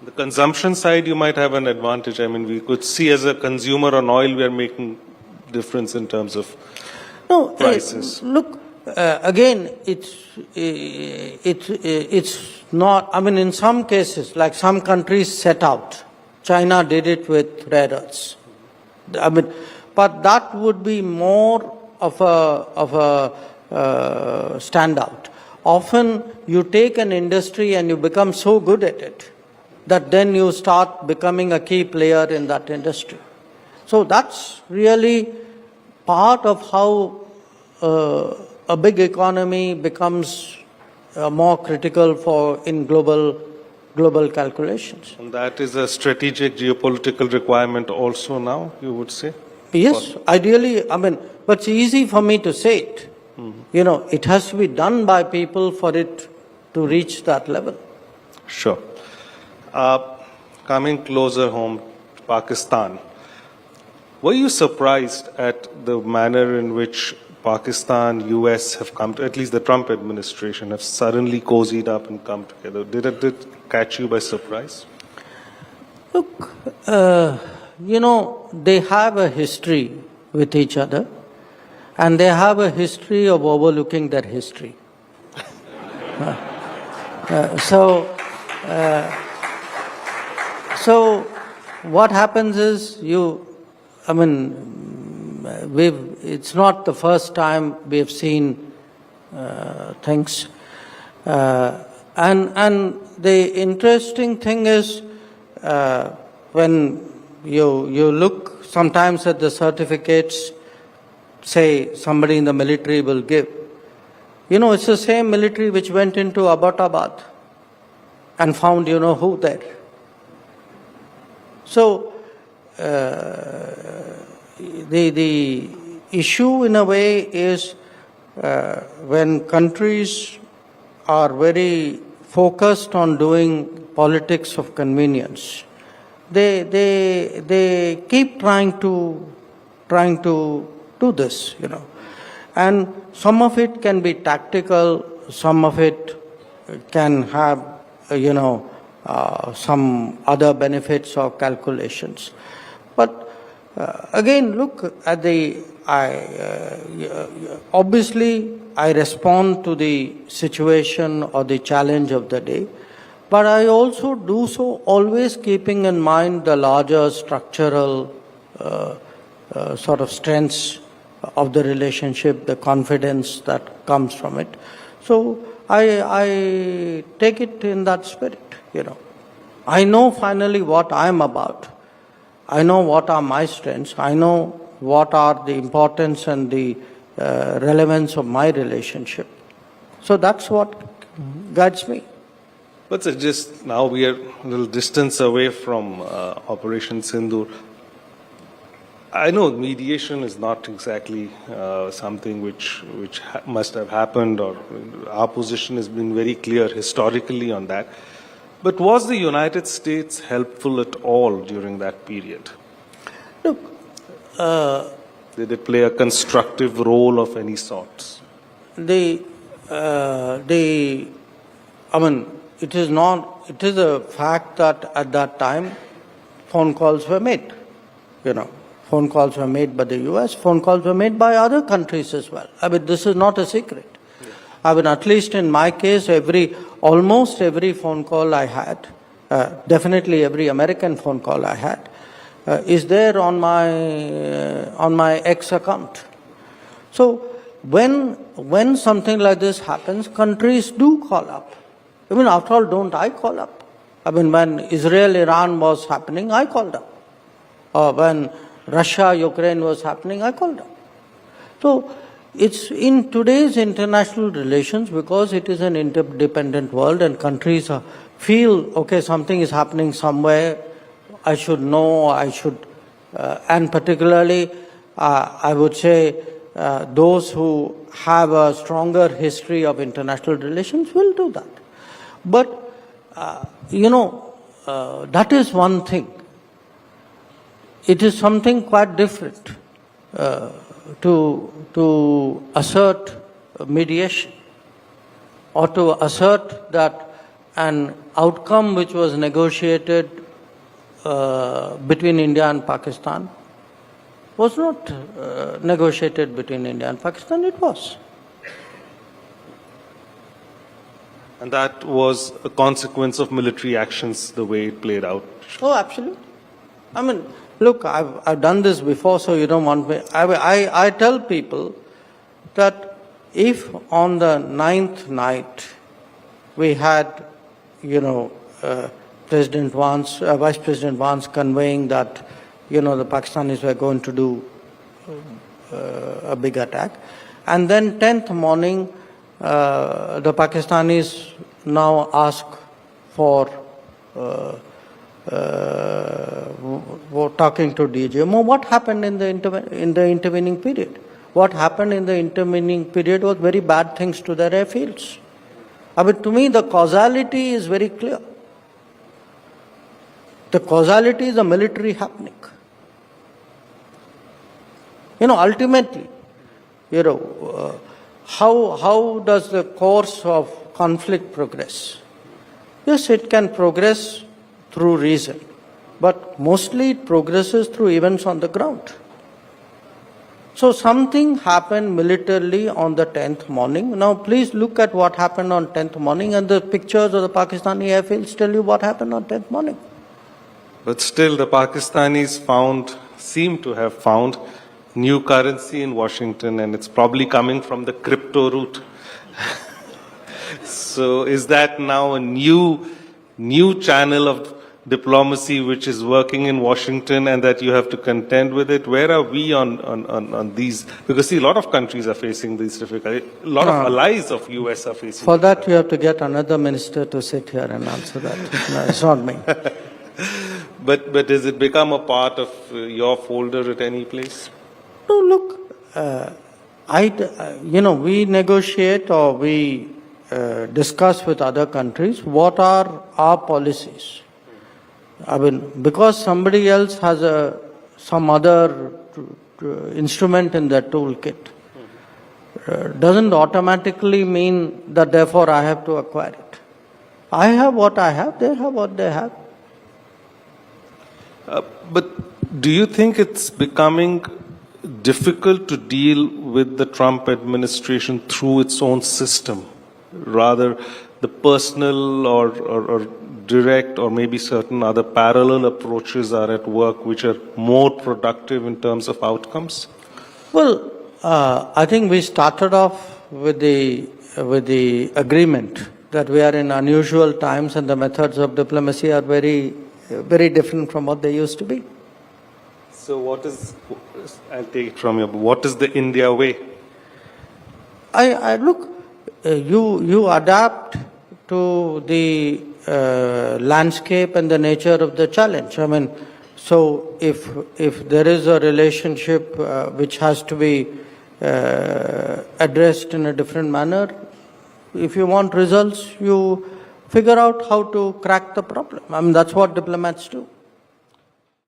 The consumption side, you might have an advantage. I mean, we could see as a consumer on oil, we are making difference in terms of prices. Look, again, it's not, I mean, in some cases, like some countries set out. China did it with rare earths. I mean, but that would be more of a standout. Often you take an industry and you become so good at it that then you start becoming a key player in that industry. So that's really part of how a big economy becomes more critical for in global calculations. And that is a strategic geopolitical requirement also now, you would say? Yes, ideally, I mean, but it's easy for me to say it. You know, it has to be done by people for it to reach that level. Sure. Coming closer home, Pakistan. Were you surprised at the manner in which Pakistan, US have come to, at least the Trump administration, have suddenly cozied up and come together? Did it catch you by surprise? Look, you know, they have a history with each other, and they have a history of overlooking their history. So what happens is it's not the first time we've seen things. And the interesting thing is when you look sometimes at the certificates, say somebody in the military will give, you know, it's the same military which went into Abbottabad and found you know who there. So the issue in a way is when countries are very focused on doing politics of convenience, they keep trying to do this, you know, and some of it can be tactical, some of it can have some other benefits or calculations. But again, look at obviously I respond to the situation or the challenge of the day, but I also do so always keeping in mind the larger structural sort of strengths of the relationship, the confidence that comes from it. So I take it in that spirit, you know. I know finally what I'm about. I know what are my strengths. I know what are the importance and the relevance of my relationship. So that's what guides me. But just now we are a little distance away from Operation Sindoor. I know mediation is not exactly something which must have happened, or our position has been very clear historically on that. But was the United States helpful at all during that period? Look, did it play a constructive role of any sorts? it is a fact that at that time phone calls were made, you know. Phone calls were made by the US, phone calls were made by other countries as well. I mean, this is not a secret. Yeah. I mean, at least in my case, almost every phone call I had, definitely every American phone call I had, is there on my X account. So when something like this happens, countries do call up. I mean, after all, don't I call up? I mean, when Israel-Iran was happening, I called up. Or when Russia-Ukraine was happening, I called up. So it's in today's international relations, because it is an interdependent world and countries feel, okay, something is happening somewhere, I should know, and particularly, I would say, those who have a stronger history of international relations will do that. But, that is one thing. It is something quite different to assert mediation or to assert that an outcome which was negotiated between India and Pakistan was not negotiated between India and Pakistan, it was. And that was a consequence of military actions, the way it played out. Oh, absolutely. I mean, look, I've done this before, so you don't want me. I tell people that if on the 9th night we had, President Vance, Vice President Vance conveying that, the Pakistanis were going to do a big attack, and then 10th morning, the Pakistanis now ask for talking to DGMO. What happened in the intervening period? What happened in the intervening period was very bad things to their airfields. I mean, to me, the causality is very clear. The causality is a military happening. Ultimately, how does the course of conflict progress? Yes, it can progress through reason, but mostly it progresses through events on the ground. So something happened militarily on the 10th morning. Now please look at what happened on 10th morning, and the pictures of the Pakistani airfields tell you what happened on 10th morning. But still, the Pakistanis seem to have found new currency in Washington, and it's probably coming from the crypto route. So is that now a new channel of diplomacy which is working in Washington, and that you have to contend with it? Where are we on these? Because see, a lot of countries are facing these difficulties. A lot of allies of US are facing. For that, you have to get another minister to sit here and answer that. No, it's not me. But does it become a part of your folder at any place? No, look, we negotiate or we discuss with other countries what are our policies. I mean, because somebody else has some other instrument in their toolkit, doesn't automatically mean that therefore I have to acquire it. I have what I have, they have what they have. But do you think it's becoming difficult to deal with the Trump administration through its own system? Rather, the personal or direct or maybe certain other parallel approaches are at work which are more productive in terms of outcomes? Well, I think we started off with the agreement that we are in unusual times and the methods of diplomacy are very, very different from what they used to be. So I'll take it from you, what is the India way? Look, you adapt to the landscape and the nature of the challenge. I mean, so if there is a relationship which has to be addressed in a different manner, if you want results, you figure out how to crack the problem. I mean, that's what diplomats do.